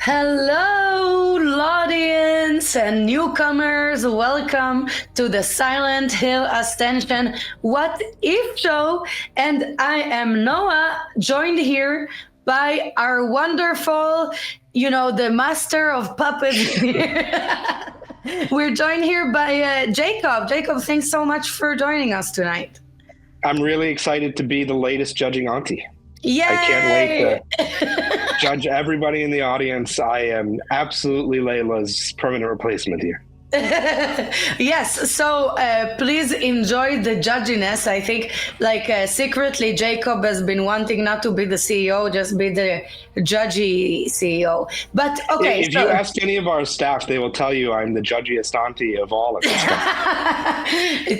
Hello, audience and newcomers. Welcome to the Silent Hill Ascension What If show. And I am Noah, joined here by our wonderful, the master of puppets. We're joined here by Jacob. Jacob, thanks so much for joining us tonight. I'm really excited to be the latest judging auntie. Yay! I can't wait to judge everybody in the audience. I am absolutely Layla's permanent replacement here. Yes, so please enjoy the judginess. I think secretly Jacob has been wanting not to be the CEO, just be the judgy CEO. But okay, if you ask any of our staff, they will tell you I'm the judgiest auntie of all of us.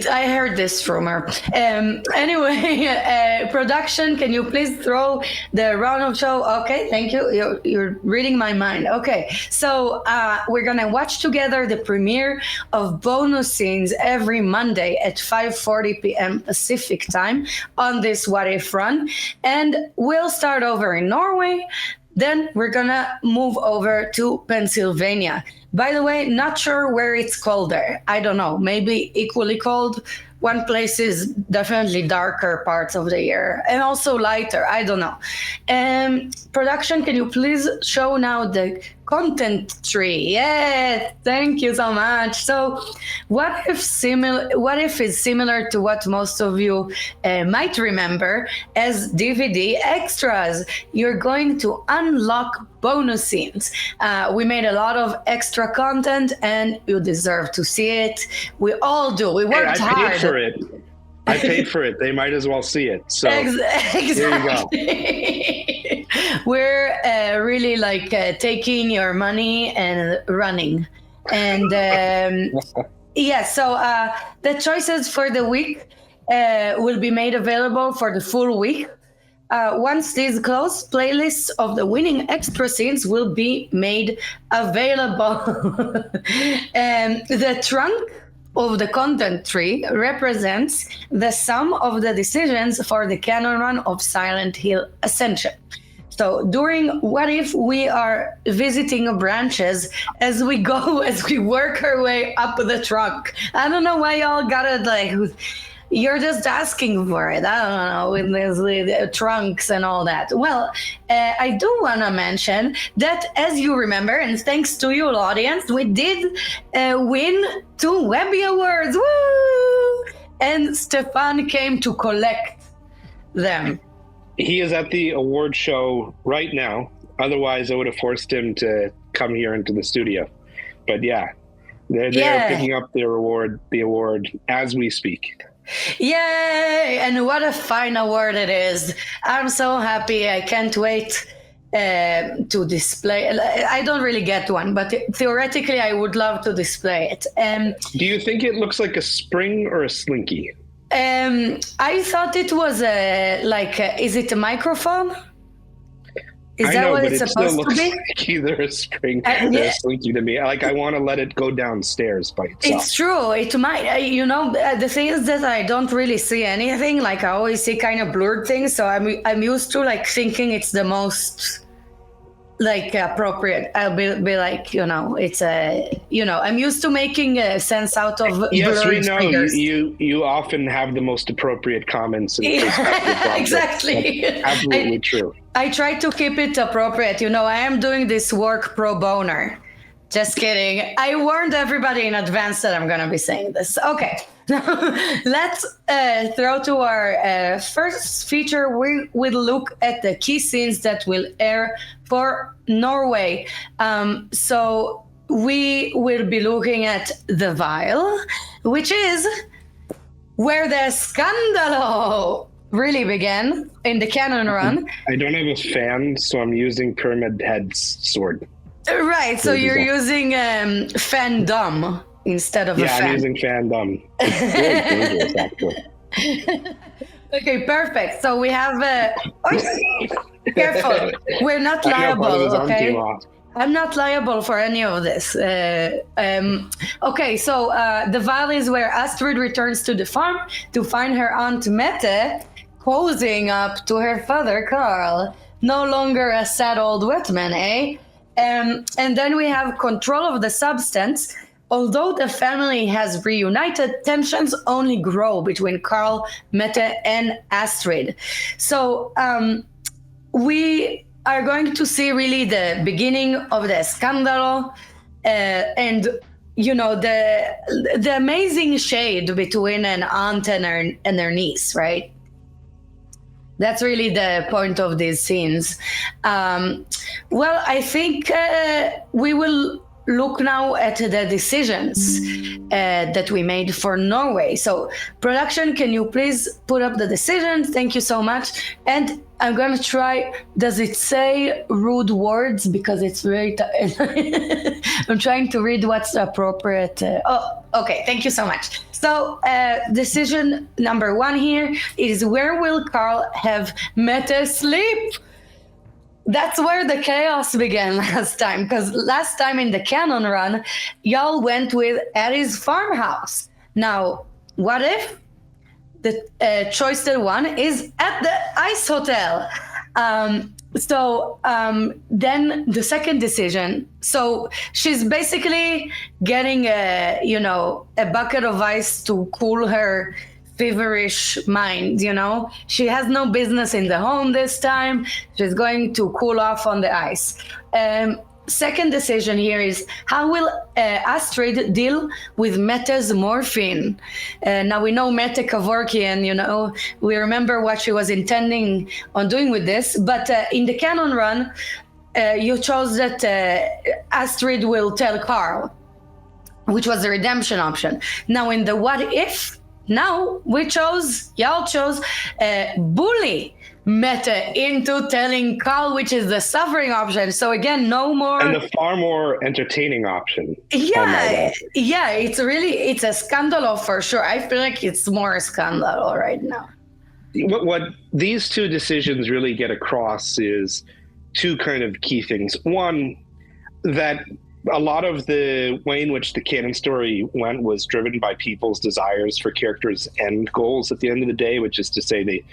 I heard this rumor. Anyway, production, can you please throw the round of show? Okay, thank you. You're reading my mind. Okay, so we're gonna watch together the premiere of bonus scenes every Monday at 5:40 p.m. Pacific time on this What If run. And we'll start over in Norway. Then we're gonna move over to Pennsylvania. By the way, not sure where it's cold there. I don't know, maybe equally cold. One place is definitely darker parts of the year and also lighter. I don't know. Production, can you please show now the content tree? Yes, thank you so much. So, what if is similar to what most of you might remember as DVD extras? You're going to unlock bonus scenes. We made a lot of extra content, and you deserve to see it. We all do. We worked hard. I paid for it. They might as well see it. So exactly. There you go. We're really taking your money and running. And so the choices for the week will be made available for the full week. Once these close, playlists of the winning extra scenes will be made available. The trunk of the content tree represents the sum of the decisions for the canon run of Silent Hill Ascension. So during What If, we are visiting branches as we go, as we work our way up the trunk. I don't know why y'all gotta you're just asking for it. I don't know, with the trunks and all that. Well, I do want to mention that, as you remember, and thanks to you, audience, we did win 2 Webby Awards. Woo! And Stefan came to collect them. He is at the award show right now. Otherwise, I would have forced him to come here into the studio. But yeah, they're picking up the award as we speak. Yay! And what a fine award it is. I'm so happy. I can't wait to display. I don't really get one, but theoretically I would love to display it. Do you think it looks like a spring or a slinky? I thought it was is it a microphone? Is that what it's supposed to be? Like either a spring or a slinky to me. I want to let it go downstairs by itself. It's true. It might. The thing is that I don't really see anything. I always see kind of blurred things. So I'm used to thinking it's the most appropriate. I'll be it's I'm used to making sense out of yes, blurred we know fingers. You often have the most appropriate comments and exactly. Absolutely true. I try to keep it appropriate. I am doing this work pro bono. Just kidding. I warned everybody in advance that I'm going to be saying this. Okay. Let's throw to our first feature. We will look at the key scenes that will air for Norway. So we will be looking at The Vial, which is where the scandalo really began in the canon run. I don't have a fan, so I'm using Pyramid Head's sword. Right, so you're using fandom instead of a fan. Yeah, I'm using fandom. It's very dangerous, actually. Okay, perfect. So we have... careful. We're not liable, okay? I'm not liable for any of this. Okay, so The Vial is where Astrid returns to the farm to find her aunt Mette posing up to her father Carl. No longer a sad old wet man, eh? And then we have control of the substance. Although the family has reunited, tensions only grow between Carl, Mette, and Astrid. So we are going to see really the beginning of the scandal, and the amazing shade between an aunt and her niece, right? That's really the point of these scenes. Well, I think we will look now at the decisions that we made for Norway. So, production, can you please put up the decisions? Thank you so much. And I'm going to try, does it say rude words? Because it's very, I'm trying to read what's appropriate. Okay, thank you so much. So, decision number 1 here is, where will Carl have Mette sleep? That's where the chaos began last time, because last time in the canon run, y'all went with Eddie's farmhouse. Now, what if the choice one is at the ice hotel? Then the second decision. So she's basically getting a bucket of ice to cool her feverish mind. She has no business in the home this time. She's going to cool off on the ice. Second decision here is, how will Astrid deal with Mette's morphine? Now we know Mette Kevorkian, we remember what she was intending on doing with this, but in the canon run, you chose that Astrid will tell Carl, which was the redemption option. Now in the what if, now y'all chose bully Mette into telling Carl, which is the suffering option. So again, no more. And the far more entertaining option. Yeah, it's a scandal for sure. I feel like it's more scandal right now. What these two decisions really get across is two kind of key things. One, that a lot of the way in which the canon story went was driven by people's desires for characters' end goals at the end of the day, which is to say they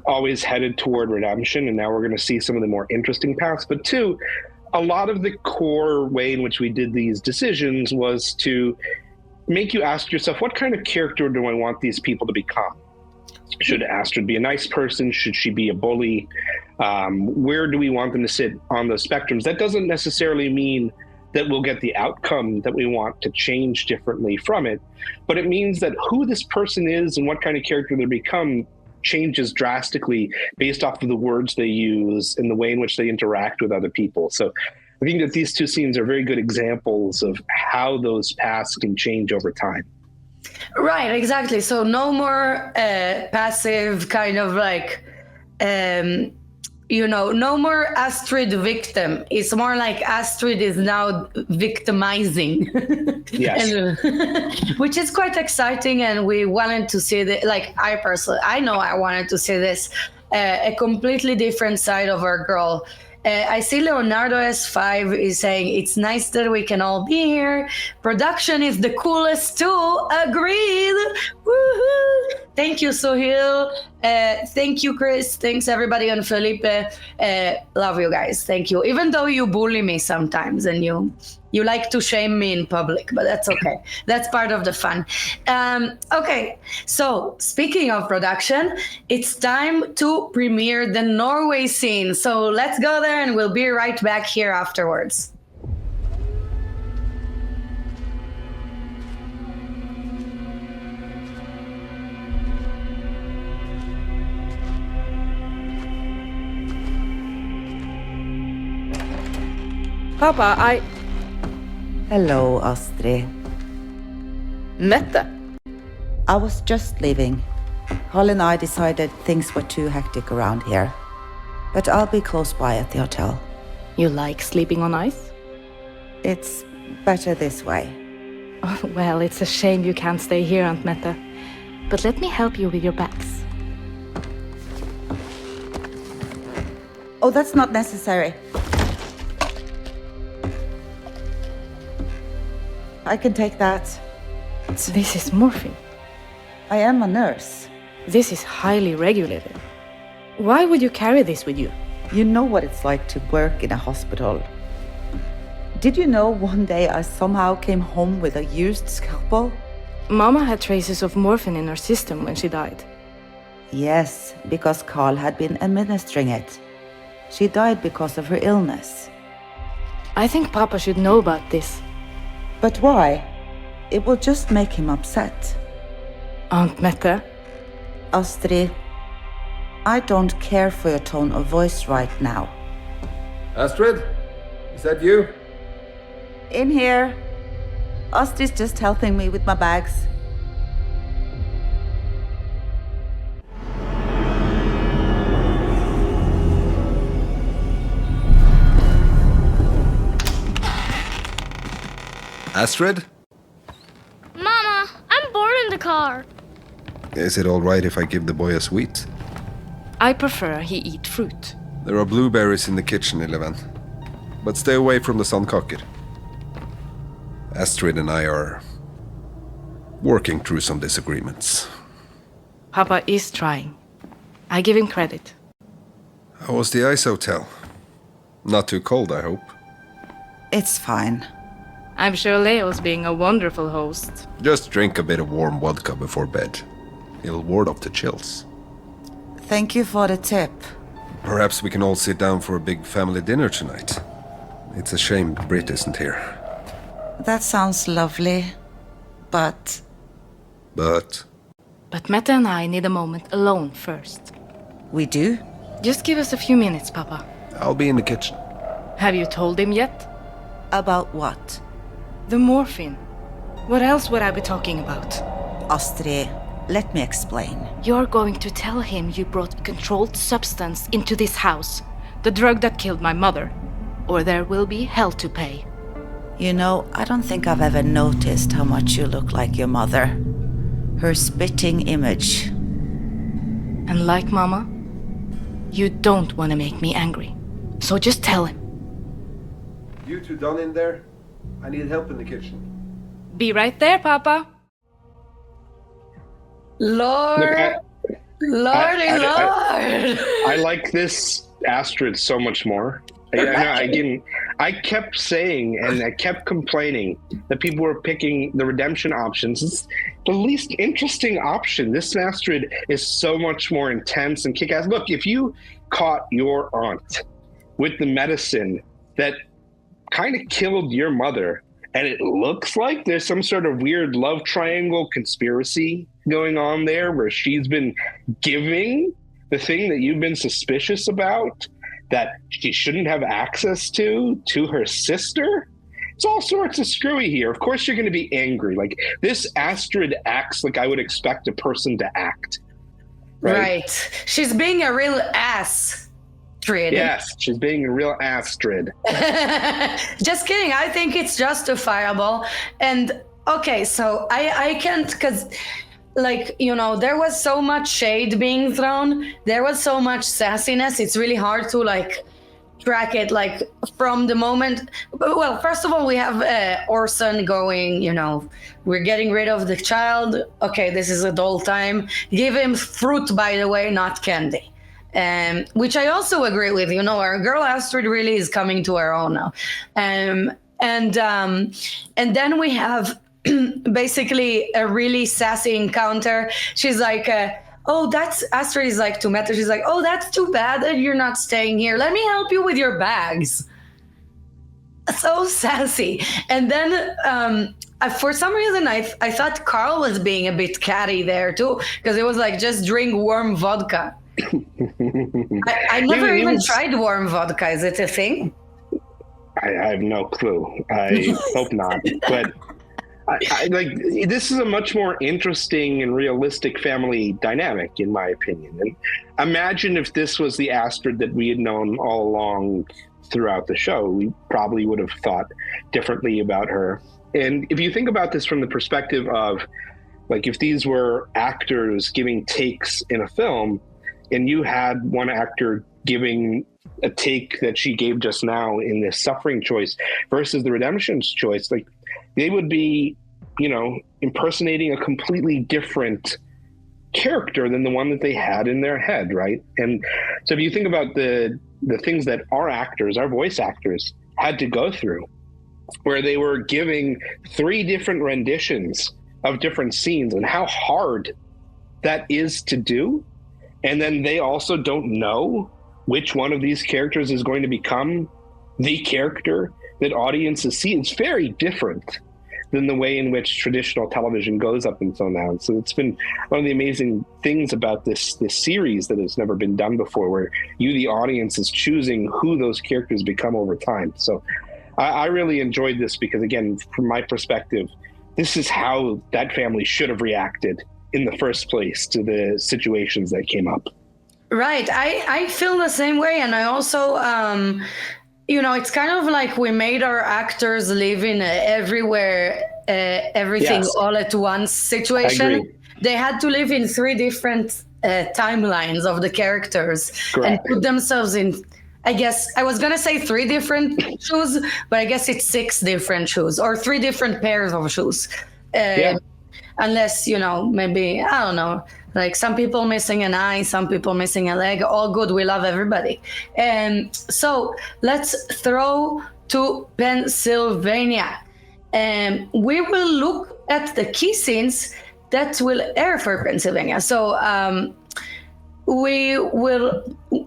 always headed toward redemption, and now we're going to see some of the more interesting paths. But two, a lot of the core way in which we did these decisions was to make you ask yourself, what kind of character do I want these people to become? Should Astrid be a nice person? Should she be a bully? Where do we want them to sit on those spectrums? That doesn't necessarily mean that we'll get the outcome that we want to change differently from it. But it means that who this person is and what kind of character they become changes drastically based off of the words they use and the way in which they interact with other people. So I think that these two scenes are very good examples of how those paths can change over time. Right, exactly. So no more passive kind of like, no more Astrid victim. It's more like Astrid is now victimizing. Yes. Which is quite exciting. And we wanted to see that, like I know I wanted to see this, a completely different side of our girl. I see Leonardo S5 is saying, it's nice that we can all be here. Production is the coolest too. Agreed. Woohoo. Thank you, Sohil. Thank you, Chris. Thanks, everybody, and Felipe. Love you guys. Thank you. Even though you bully me sometimes and you like to shame me in public, but that's okay. That's part of the fun. Okay, so speaking of production, it's time to premiere the Norway scene. So let's go there and we'll be right back here afterwards. Papa, Hello, Astrid. Mette. I was just leaving. Carl and I decided things were too hectic around here. But I'll be close by at the hotel. You like sleeping on ice? It's better this way. Oh, well, it's a shame you can't stay here, Aunt Mette. But let me help you with your bags. Oh, that's not necessary. I can take that. This is morphine. I am a nurse. This is highly regulated. Why would you carry this with you? You know what it's like to work in a hospital. Did you know one day I somehow came home with a used scalpel? Mama had traces of morphine in her system when she died. Yes, because Carl had been administering it. She died because of her illness. I think Papa should know about this. But why? It will just make him upset. Aunt Mette? Astrid, I don't care for your tone of voice right now. Astrid? Is that you? In here. Astrid's just helping me with my bags. Astrid? Mama, I'm bored in the car. Is it all right if I give the boy a sweet? I prefer he eat fruit. There are blueberries in the kitchen, Eleven. But stay away from the sandkaker. Astrid and I are working through some disagreements. Papa is trying. I give him credit. How was the ice hotel? Not too cold, I hope. It's fine. I'm sure Leo's being a wonderful host. Just drink a bit of warm vodka before bed. It'll ward off the chills. Thank you for the tip. Perhaps we can all sit down for a big family dinner tonight. It's a shame Britt isn't here. That sounds lovely, but... But Mette and I need a moment alone first. We do? Just give us a few minutes, Papa. I'll be in the kitchen. Have you told him yet? About what? The morphine. What else would I be talking about? Astrid, let me explain. You're going to tell him you brought a controlled substance into this house. The drug that killed my mother. Or there will be hell to pay. You know, I don't think I've ever noticed how much you look like your mother. Her spitting image. And like Mama, you don't want to make me angry. So just tell him. You two done in there? I need help in the kitchen. Be right there, Papa. Lord. Lordy Lord. I like this Astrid so much more. I kept saying and I kept complaining that people were picking the redemption options. It's the least interesting option. This Astrid is so much more intense and kick-ass. Look, if you caught your aunt with the medicine that kind of killed your mother, and it looks like there's some sort of weird love triangle conspiracy going on there where she's been giving the thing that you've been suspicious about that she shouldn't have access to her sister. It's all sorts of screwy here. Of course you're going to be angry. Like, this Astrid acts like I would expect a person to act. Right. She's being a real ass. Astrid. Yes, she's being a real Astrid. Just kidding. I think it's justifiable. And okay, so I can't, because like, you know, there was so much shade being thrown. There was so much sassiness. It's really hard to like track it, like from the moment. Well, first of all, we have Orson going, you know, we're getting rid of the child. Okay, this is adult time. Give him fruit, by the way, not candy. Which I also agree with. You know, our girl Astrid really is coming to her own now. And then we have basically a really sassy encounter. She's like, oh, that's Astrid is like to Mette. She's like, oh, that's too bad that you're not staying here. Let me help you with your bags. So sassy. And then for some reason, I thought Carl was being a bit catty there too, because it was like, just drink warm vodka. I never even tried warm vodka. Is it a thing? I have no clue. I hope not. But I like, this is a much more interesting and realistic family dynamic, in my opinion. And imagine if this was the Astrid that we had known all along throughout the show. We probably would have thought differently about her. And if you think about this from the perspective of, like, if these were actors giving takes in a film, and you had one actor giving a take that she gave just now in this suffering choice versus the redemption's choice, like, they would be, you know, impersonating a completely different character than the one that they had in their head, right? And so if you think about the things that our actors, our voice actors, had to go through where they were giving 3 different renditions of different scenes and how hard that is to do. And then they also don't know which one of these characters is going to become the character that audiences see. It's very different than the way in which traditional television goes up until now. So it's been one of the amazing things about this series that has never been done before, where you, the audience, is choosing who those characters become over time. So I really enjoyed this because, again, from my perspective, this is how that family should have reacted in the first place to the situations that came up. Right. I feel the same way. And I also, it's kind of like we made our actors live in everywhere, everything all at once situation. They had to live in 3 different timelines of the characters. Correct. And put themselves in, I guess, I was going to say 3 different shoes, but I guess it's 6 different shoes or 3 different pairs of shoes. Unless, maybe, I don't know, like some people missing an eye, some people missing a leg, all good. We love everybody. And so let's throw to Pennsylvania. And we will look at the key scenes that will air for Pennsylvania. So we will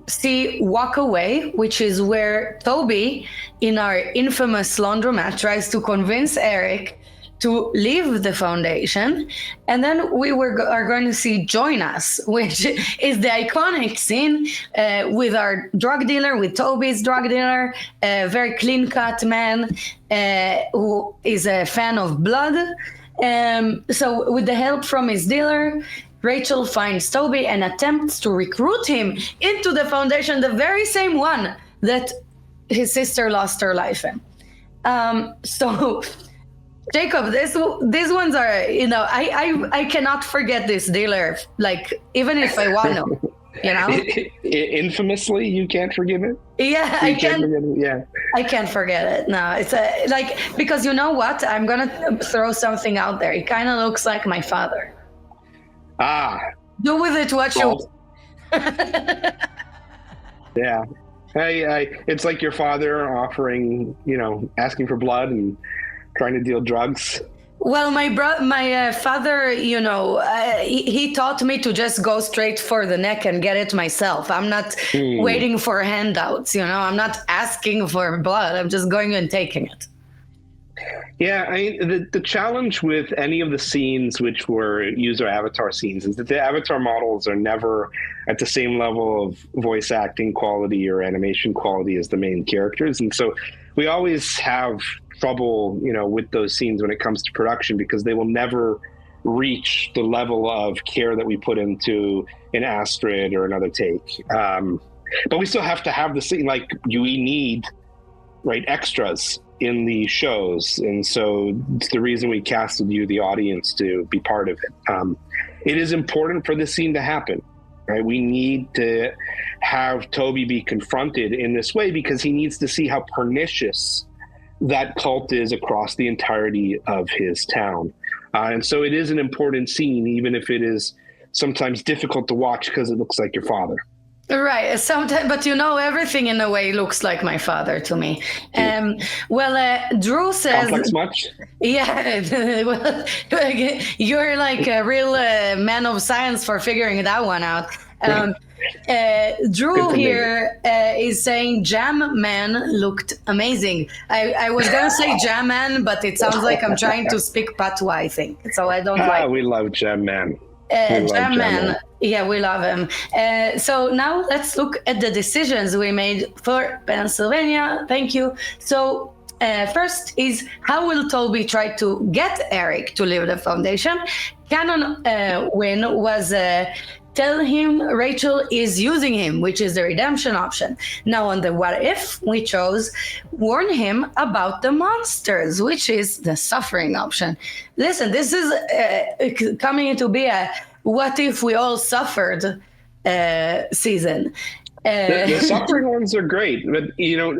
see Walk Away, which is where Toby, in our infamous laundromat, tries to convince Eric to leave the Foundation. And then we are going to see Join Us, which is the iconic scene with our drug dealer, with Toby's drug dealer, a very clean-cut man who is a fan of blood. So with the help from his dealer, Rachel finds Toby and attempts to recruit him into the Foundation, the very same one that his sister lost her life in. So Jacob, these ones are, I cannot forget this dealer, like, even if I want to, Infamously, you can't forgive it? Yeah, I can't forget it. No, it's because you know what? I'm going to throw something out there. He kind of looks like my father. Do with it what you want. Yeah. It's like your father offering, asking for blood and trying to deal drugs. Well, my father, he taught me to just go straight for the neck and get it myself. I'm not waiting for handouts, I'm not asking for blood. I'm just going and taking it. Yeah, the challenge with any of the scenes which were user avatar scenes is that the avatar models are never at the same level of voice acting quality or animation quality as the main characters. And so we always have trouble, with those scenes when it comes to production, because they will never reach the level of care that we put into an Astrid or another Take. But we still have to have the scene, like we need, extras in the shows. And so it's the reason we casted you, the audience, to be part of it. It is important for this scene to happen, right? We need to have Toby be confronted in this way because he needs to see how pernicious that cult is across the entirety of his town. And so it is an important scene, even if it is sometimes difficult to watch because it looks like your father. Right. Sometimes, but everything in a way looks like my father to me. Drew says... Complex much? Yeah. Well, you're like a real man of science for figuring that one out. Drew here is saying Jam Man looked amazing. I was going to say Jam Man, but it sounds like I'm trying to speak patois, I think. So I don't like... We love Jam Man. Jam Man. Yeah, we love him. So now let's look at the decisions we made for Pennsylvania. Thank you. So first is, how will Toby try to get Eric to leave the Foundation? Canon win was... tell him Rachel is using him, which is the redemption option. Now on the what if, we chose warn him about the monsters, which is the suffering option. Listen, this is coming to be a what if we all suffered season. The suffering ones are great, but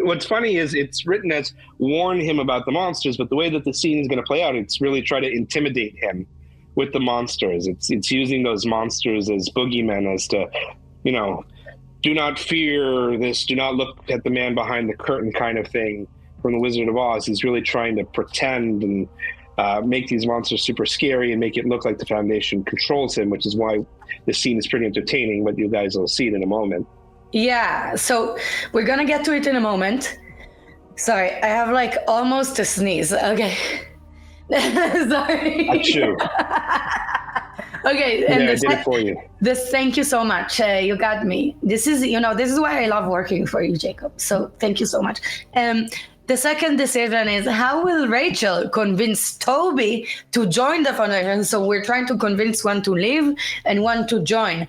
what's funny is it's written as warn him about the monsters, but the way that the scene is going to play out, it's really try to intimidate him with the monsters. It's using those monsters as boogeymen, as to, do not fear this, do not look at the man behind the curtain kind of thing. from The Wizard of Oz. He's really trying to pretend and make these monsters super scary and make it look like the Foundation controls him, which is why the scene is pretty entertaining, but you guys will see it in a moment. Yeah, so we're gonna get to it in a moment. Sorry, I have like almost a sneeze. Okay. Sorry. Achoo. Okay, and I did it for you. Thank you so much. You got me. This is why I love working for you, Jacob. So thank you so much. The second decision is, how will Rachel convince Toby to join the Foundation? So we're trying to convince one to leave and one to join.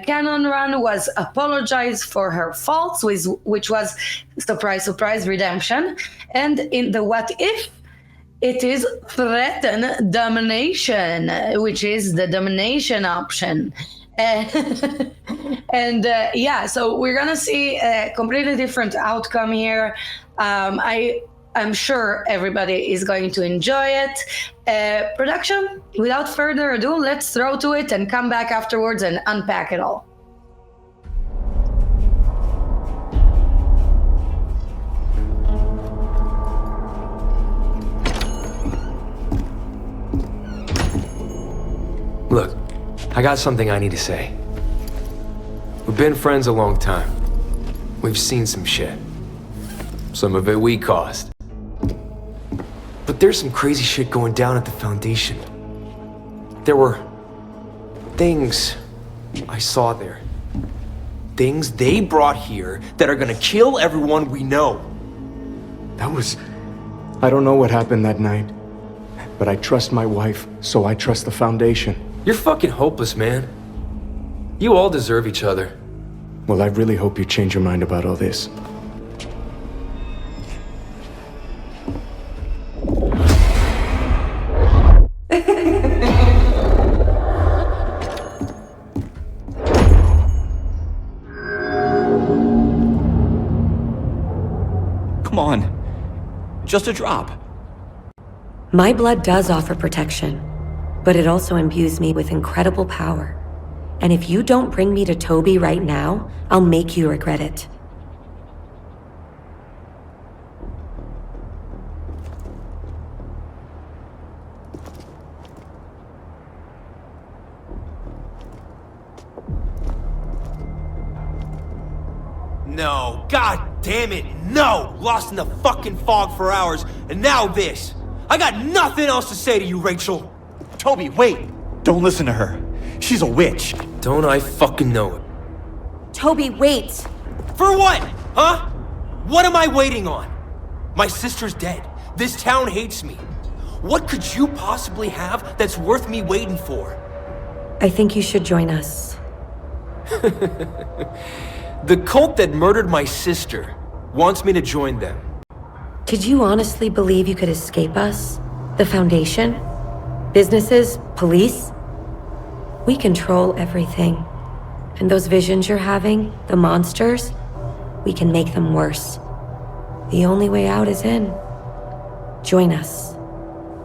Canon Run was apologize for her faults, which was, surprise, surprise, redemption. And in the what if, it is threaten domination, which is the domination option. And so we're gonna see a completely different outcome here. I'm sure everybody is going to enjoy it. Production, without further ado, let's throw to it and come back afterwards and unpack it all. Look, I got something I need to say. We've been friends a long time. We've seen some shit. Some of it we caused. But there's some crazy shit going down at the Foundation. There were things I saw there. Things they brought here that are gonna kill everyone we know. I don't know what happened that night, but I trust my wife, so I trust the Foundation. You're fucking hopeless, man. You all deserve each other. Well, I really hope you change your mind about all this. Come on. Just a drop. My blood does offer protection, but it also imbues me with incredible power. And if you don't bring me to Toby right now, I'll make you regret it. No, god damn it, no! Lost in the fucking fog for hours, and now this! I got nothing else to say to you, Rachel! Toby, wait! Don't listen to her. She's a witch. Don't I fucking know it? Toby, wait! For what? Huh? What am I waiting on? My sister's dead. This town hates me. What could you possibly have that's worth me waiting for? I think you should join us. The cult that murdered my sister wants me to join them. Did you honestly believe you could escape us? The Foundation? Businesses? Police? We control everything. And those visions you're having, the monsters, we can make them worse. The only way out is in. Join us.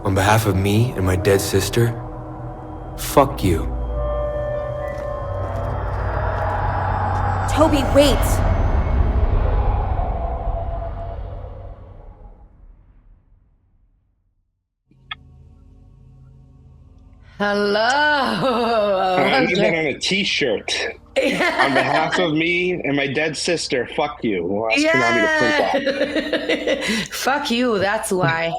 On behalf of me and my dead sister, fuck you. Toby, wait! Hello. I need that on a t-shirt. On behalf of me and my dead sister, fuck you. We'll ask Konami to print that. Fuck you, that's why.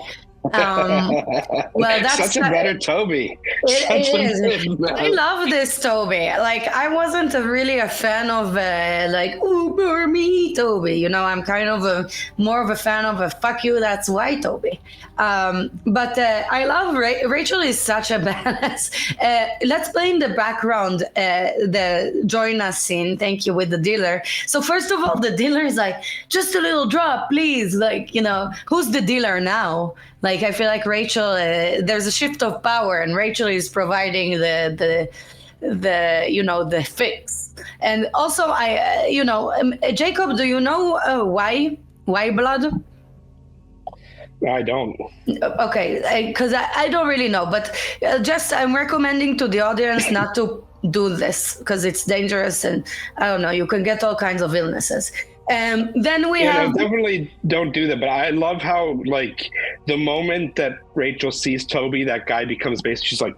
Well, that's such a better Toby. It is. I love this Toby. Like, I wasn't really a fan of Uber me Toby. You know, I'm kind of more of a fan of a fuck you, that's why Toby. But I love Rachel is such a badass. Let's play in the background the join us scene. Thank you, with the dealer. So first of all, the dealer is like, just a little drop, please. Like, you know, who's the dealer now? Like, I feel like Rachel, there's a shift of power, and Rachel is providing the fix. And also, Jacob, do you know why blood? I don't. Okay, because I don't really know, but I'm recommending to the audience not to do this because it's dangerous, and I don't know, you can get all kinds of illnesses. Then we Yeah, have... no, definitely don't do that. But I love how, like, the moment that Rachel sees Toby, that guy becomes basically, she's like,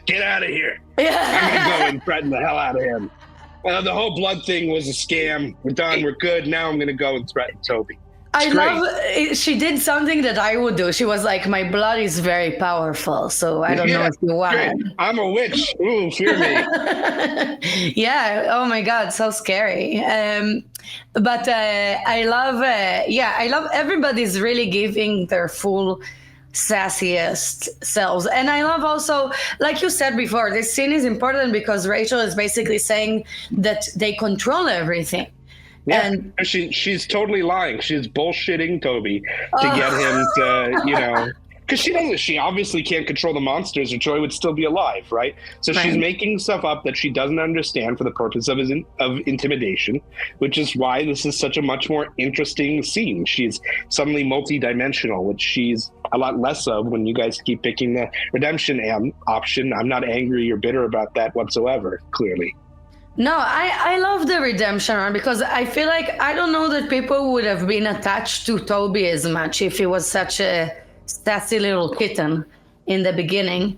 get out of here. I'm going to go and threaten the hell out of him. The whole blood thing was a scam. We're done. We're good. Now I'm going to go and threaten Toby. I love it. She did something that I would do. She was like, my blood is very powerful, so I don't know if you want. Great. I'm a witch. Ooh, fear me. Yeah. Oh my God, so scary. But I love, I love everybody's really giving their full sassiest selves. And I love also, like you said before, this scene is important because Rachel is basically saying that they control everything. Yeah, and she's totally lying. She's bullshitting Toby to get him to, because she obviously can't control the monsters or Joy would still be alive, right? So she's making stuff up that she doesn't understand for the purpose of intimidation, which is why this is such a much more interesting scene. She's suddenly multi-dimensional, which she's a lot less of when you guys keep picking the redemption option. I'm not angry or bitter about that whatsoever, clearly. No, I love the redemption one because I feel like I don't know that people would have been attached to Toby as much if he was such a sassy little kitten in the beginning.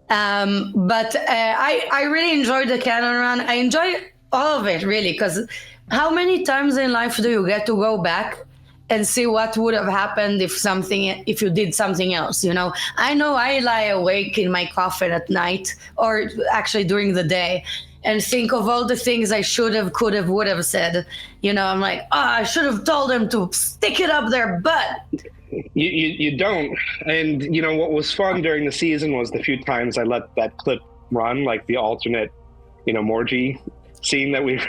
But I really enjoyed the canon run. I enjoy all of it, really, because how many times in life do you get to go back and see what would have happened if you did something else? I know I lie awake in my coffin at night, or actually during the day, and think of all the things I should have, could have, would have said. I'm like, I should have told them to stick it up their butt. You don't. And, what was fun during the season was the few times I let that clip run, like the alternate, Morgie scene that we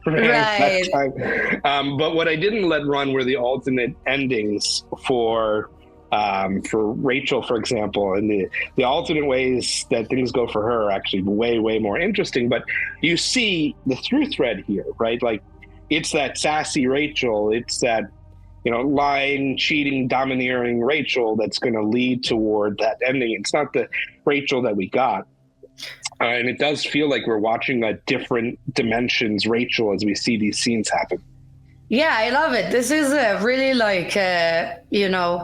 ran that time. But what I didn't let run were the alternate endings for Rachel, for example, and the alternate ways that things go for her are actually way, way more interesting. But you see the through thread here, right? Like, it's that sassy Rachel, it's that, lying, cheating, domineering Rachel that's going to lead toward that ending. It's not the Rachel that we got. And it does feel like we're watching a different dimensions Rachel as we see these scenes happen. Yeah, I love it. This is really like, Layla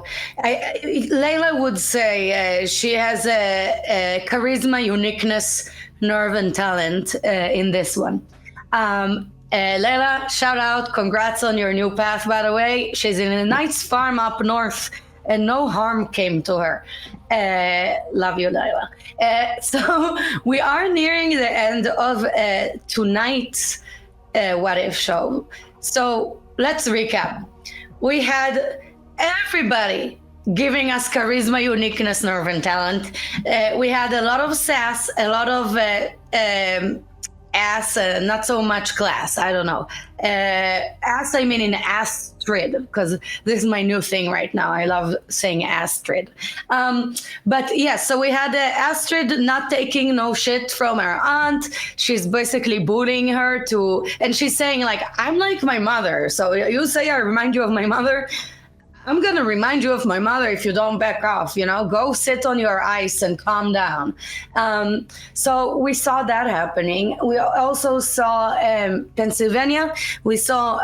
would say she has a charisma, uniqueness, nerve, and talent in this one. Layla, shout out. Congrats on your new path, by the way. She's in a nice farm up north and no harm came to her. Love you, Layla. So we are nearing the end of tonight's What If show. So let's recap. We had everybody giving us charisma, uniqueness, nerve, and talent. We had a lot of sass, a lot of ass, not so much class. I don't know. Ass, I mean in Astrid, because this is my new thing right now. I love saying Astrid. But yeah, so we had Astrid not taking no shit from her aunt. She's basically bullying her and she's saying like, I'm like my mother. So you say I remind you of my mother? I'm going to remind you of my mother if you don't back off, go sit on your ice and calm down. So we saw that happening. We also saw Pennsylvania. We saw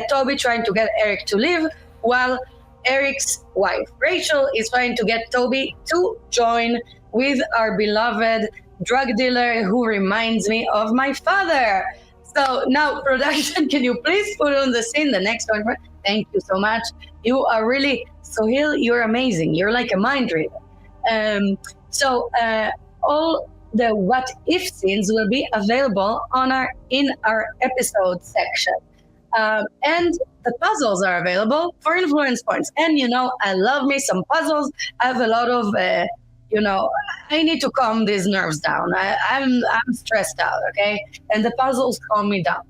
Toby trying to get Eric to leave, while Eric's wife, Rachel, is trying to get Toby to join with our beloved drug dealer who reminds me of my father. So now, production, can you please put on the scene the next one? Thank you so much. You are really, Sohail, you're amazing. You're like a mind reader. So all the what if scenes will be available in our episode section. And the puzzles are available for influence points. And I love me some puzzles. I have a lot of I need to calm these nerves down. I'm stressed out, okay? And the puzzles calm me down.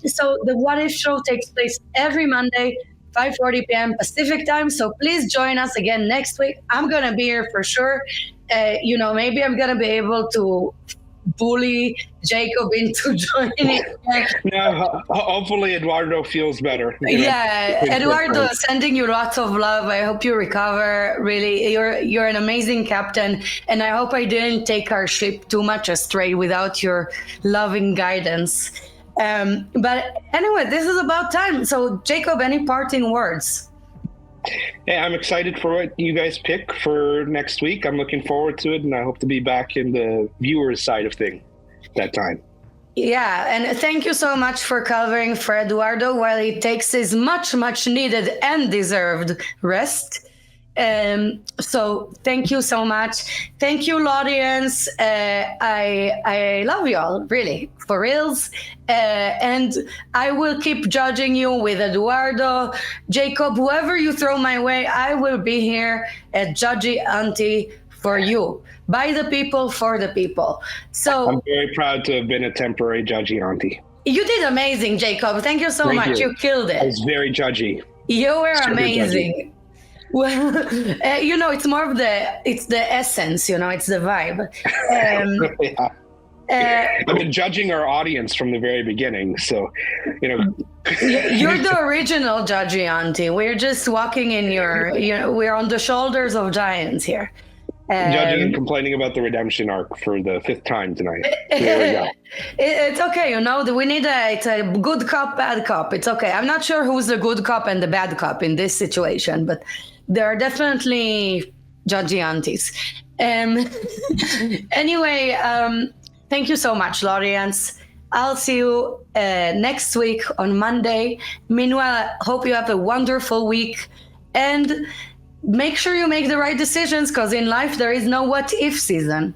So the What If show takes place every Monday, 5:40 p.m. Pacific time. So please join us again next week. I'm going to be here for sure. Maybe I'm going to be able to bully Jacob into joining. No, hopefully Eduardo feels better. Yeah, Eduardo, sending you lots of love. I hope you recover. Really, you're an amazing captain, and I hope I didn't take our ship too much astray without your loving guidance. But anyway, this is about time. So, Jacob, any parting words? Hey, I'm excited for what you guys pick for next week. I'm looking forward to it, and I hope to be back in the viewer's side of things that time. Yeah, and thank you so much for covering for Eduardo while he takes his much needed and deserved rest. So thank you so much. Thank you, audience. I love you all, really, for reals. And I will keep judging you with Eduardo, Jacob, whoever you throw my way. I will be here at Judgy Auntie for you, by the people, for the people. So I'm very proud to have been a temporary Judgy Auntie. You did amazing, Jacob. Thank you so much. You killed it. I was very judgy. You were Super amazing. Judgy. Well, it's more of it's the essence, it's the vibe. I've been judging our audience from the very beginning, so you're the original Judgy Auntie. We're just walking in we're on the shoulders of giants here. Judging and complaining about the redemption arc for the 5th time tonight. There we go. It's okay, we need it's a good cop, bad cop. It's okay. I'm not sure who's the good cop and the bad cop in this situation, but there are definitely Judgy Aunties. Anyway, thank you so much, audience. I'll see you next week on Monday. Meanwhile, I hope you have a wonderful week, and make sure you make the right decisions, because in life there is no what if season.